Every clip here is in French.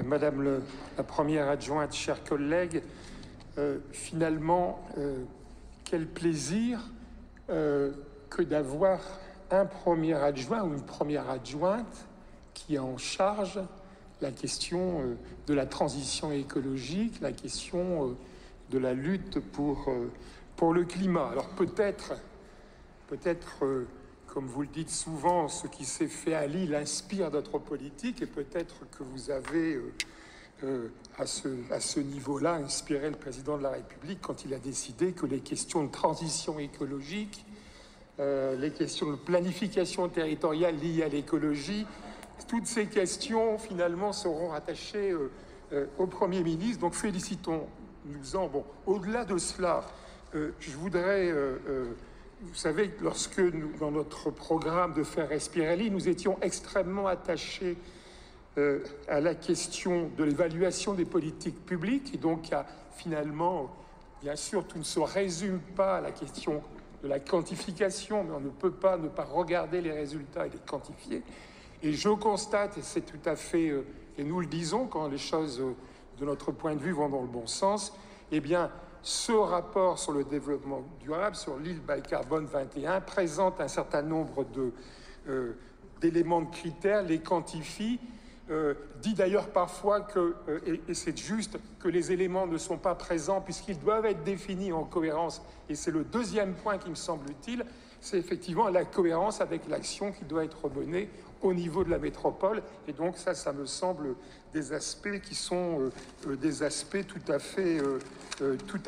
Madame la première adjointe, chers collègues, finalement, quel plaisir que d'avoir un premier adjoint ou une première adjointe qui a en charge la question de la transition écologique, la question de la lutte pour le climat. Alors peut-être, comme vous le dites souvent, ce qui s'est fait à Lille inspire notre politique, et peut-être que vous avez, à ce niveau-là, inspiré le président de la République quand il a décidé que les questions de transition écologique, les questions de planification territoriale liées à l'écologie, toutes ces questions, finalement, seront rattachées au Premier ministre. Donc félicitons-nous-en. Bon, au-delà de cela, je voudrais... vous savez, lorsque nous, dans notre programme de Faire respirer l'île, nous étions extrêmement attachés à la question de l'évaluation des politiques publiques, et donc finalement, bien sûr, tout ne se résume pas à la question de la quantification, mais on ne peut pas ne pas regarder les résultats et les quantifier. Et je constate, et c'est tout à fait, et nous le disons quand les choses, de notre point de vue, vont dans le bon sens, eh bien, ce rapport sur le développement durable, sur l'île Bas-Carbone 21, présente un certain nombre d'éléments de critères, les quantifie, dit d'ailleurs parfois que, et c'est juste, que les éléments ne sont pas présents puisqu'ils doivent être définis en cohérence. Et c'est le deuxième point qui me semble utile, c'est effectivement la cohérence avec l'action qui doit être menée au niveau de la métropole. Et donc ça me semble des aspects qui sont des aspects tout à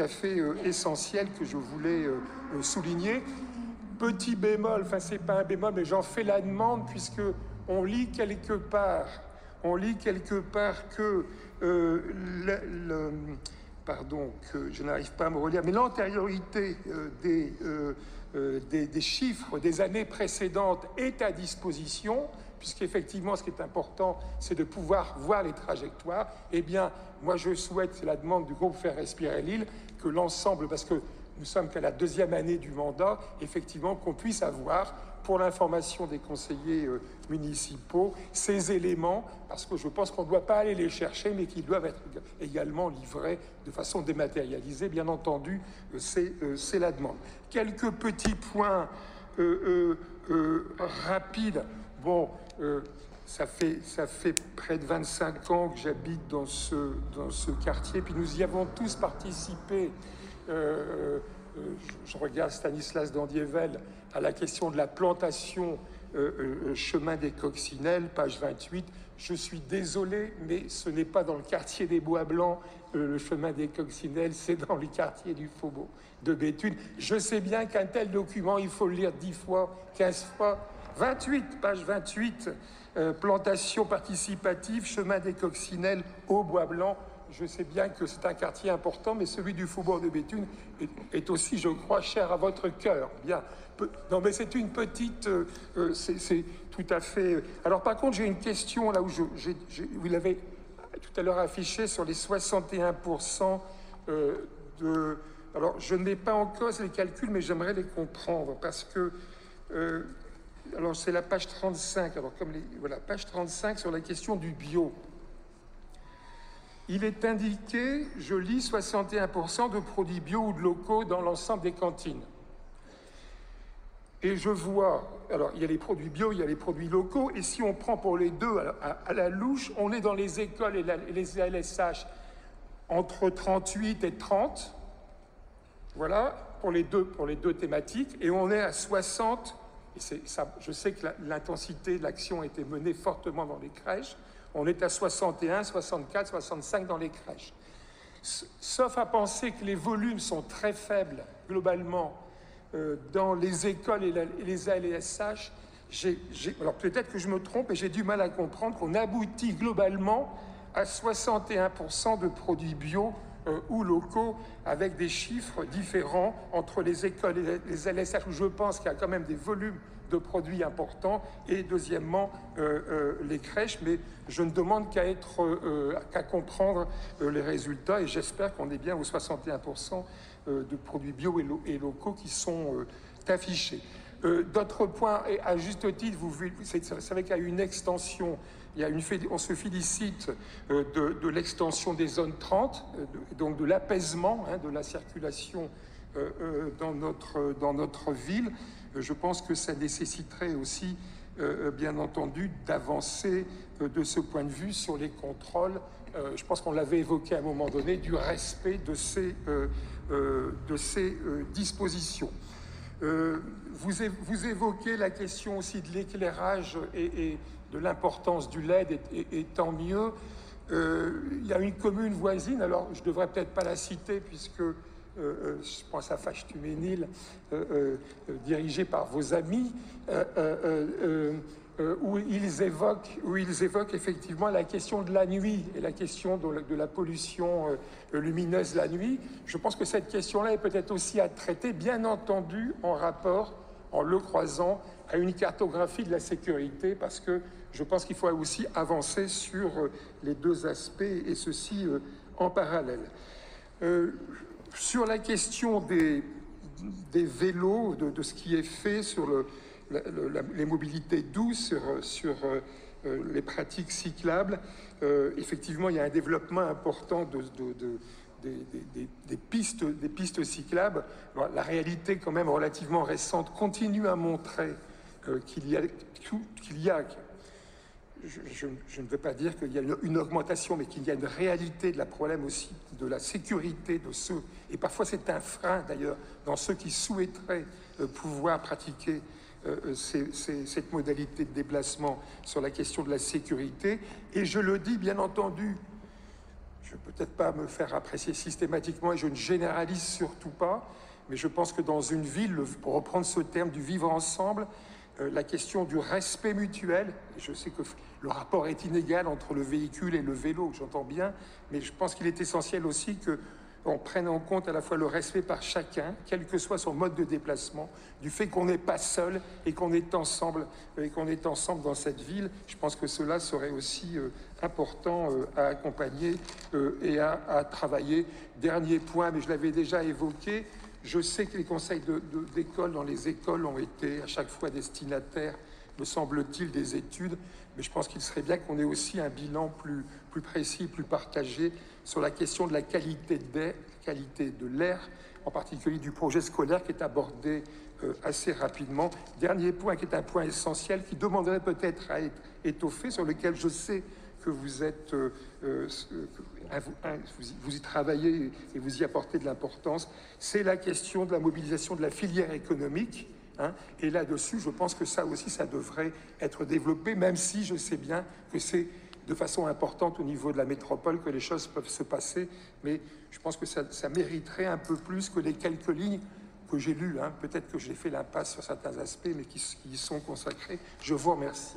fait essentiels que je voulais souligner. Petit bémol, enfin c'est pas un bémol, mais j'en fais la demande puisque on lit quelque part que pardon, que je n'arrive pas à me relire, mais l'antériorité des chiffres des années précédentes est à disposition, puisqu'effectivement, ce qui est important, c'est de pouvoir voir les trajectoires. Eh bien, moi, je souhaite, c'est la demande du groupe Faire respirer l'île, que l'ensemble, parce que nous sommes qu'à la deuxième année du mandat, effectivement, qu'on puisse avoir, pour l'information des conseillers municipaux, ces éléments, parce que je pense qu'on ne doit pas aller les chercher, mais qu'ils doivent être également livrés de façon dématérialisée. Bien entendu, c'est la demande. Quelques petits points rapides. Bon, ça fait près de 25 ans que j'habite dans ce quartier, puis nous y avons tous participé. Je regarde Stanislas Dandievel à la question de la plantation chemin des Coccinelles, page 28. Je suis désolé, mais ce n'est pas dans le quartier des Bois Blancs, le chemin des Coccinelles, c'est dans le quartier du Faubourg de Béthune. Je sais bien qu'un tel document, il faut le lire 10 fois, 15 fois. 28, page 28, plantation participative, chemin des Coccinelles au Bois Blanc. Je sais bien que c'est un quartier important, mais celui du Faubourg de Béthune est aussi, je crois, cher à votre cœur. Bien. Non, mais c'est une petite... c'est tout à fait... Alors, par contre, j'ai une question, là où vous l'avez tout à l'heure affiché, sur les 61% de... Alors, je ne mets pas en cause les calculs, mais j'aimerais les comprendre, parce que... alors, c'est la page 35. Alors, voilà, page 35 sur la question du bio. Il est indiqué, je lis, 61% de produits bio ou de locaux dans l'ensemble des cantines. Et je vois, alors il y a les produits bio, il y a les produits locaux, et si on prend pour les deux à la louche, on est dans les écoles et les ALSH entre 38 et 30, voilà, pour les deux thématiques, et on est à 60, et ça, je sais que l'intensité de l'action a été menée fortement dans les crèches. On est à 61, 64, 65 dans les crèches. Sauf à penser que les volumes sont très faibles, globalement, dans les écoles et les ALSH. Alors peut-être que je me trompe, et j'ai du mal à comprendre qu'on aboutit globalement à 61% de produits bio ou locaux, avec des chiffres différents entre les écoles et les ALSH, où je pense qu'il y a quand même des volumes de produits importants, et deuxièmement les crèches, mais je ne demande qu'à comprendre les résultats, et j'espère qu'on est bien aux 61% de produits bio et locaux qui sont affichés. D'autres points, et à juste titre, vous savez qu'il y a eu une extension on se félicite de l'extension des zones 30, donc de l'apaisement de la circulation dans notre ville. Je pense que ça nécessiterait aussi, bien entendu, d'avancer de ce point de vue sur les contrôles. Je pense qu'on l'avait évoqué à un moment donné, du respect de ces dispositions. Vous évoquez la question aussi de l'éclairage et de l'importance du LED, et tant mieux. Il y a une commune voisine, alors je ne devrais peut-être pas la citer puisque je pense à Fâche-Tuménil, dirigée par vos amis, où ils évoquent effectivement la question de la nuit et la question de la pollution lumineuse la nuit. Je pense que cette question-là est peut-être aussi à traiter, bien entendu, en rapport, en le croisant à une cartographie de la sécurité, parce que je pense qu'il faut aussi avancer sur les deux aspects, et ceci en parallèle. Sur la question des vélos, de ce qui est fait sur les mobilités douces, sur les pratiques cyclables, effectivement, il y a un développement important des pistes cyclables. La réalité, quand même relativement récente, continue à montrer qu'il y a je ne veux pas dire qu'il y a une augmentation, mais qu'il y a une réalité de la problème aussi de la sécurité de ceux, et parfois c'est un frein d'ailleurs, dans ceux qui souhaiteraient pouvoir pratiquer cette modalité de déplacement, sur la question de la sécurité. Et je le dis bien entendu, je ne peux peut-être pas me faire apprécier systématiquement, et je ne généralise surtout pas, mais je pense que dans une ville, pour reprendre ce terme du vivre ensemble, la question du respect mutuel, et je sais que le rapport est inégal entre le véhicule et le vélo, j'entends bien, mais je pense qu'il est essentiel aussi qu'on prenne en compte à la fois le respect par chacun, quel que soit son mode de déplacement, du fait qu'on n'est pas seul et qu'on est ensemble, dans cette ville. Je pense que cela serait aussi important à accompagner et à travailler. Dernier point, mais je l'avais déjà évoqué, je sais que les conseils d'école dans les écoles ont été à chaque fois destinataires, me semble-t-il, des études, mais je pense qu'il serait bien qu'on ait aussi un bilan plus précis, plus partagé sur la question de la qualité de l'air, en particulier du projet scolaire qui est abordé assez rapidement. Dernier point qui est un point essentiel, qui demanderait peut-être à être étoffé, sur lequel je sais que vous êtes, vous y travaillez et vous y apportez de l'importance, c'est la question de la mobilisation de la filière économique. Et là-dessus, je pense que ça aussi, ça devrait être développé, même si je sais bien que c'est de façon importante au niveau de la métropole que les choses peuvent se passer, mais je pense que ça mériterait un peu plus que les quelques lignes que j'ai lues. Peut-être que j'ai fait l'impasse sur certains aspects, mais qui y sont consacrés. Je vous remercie.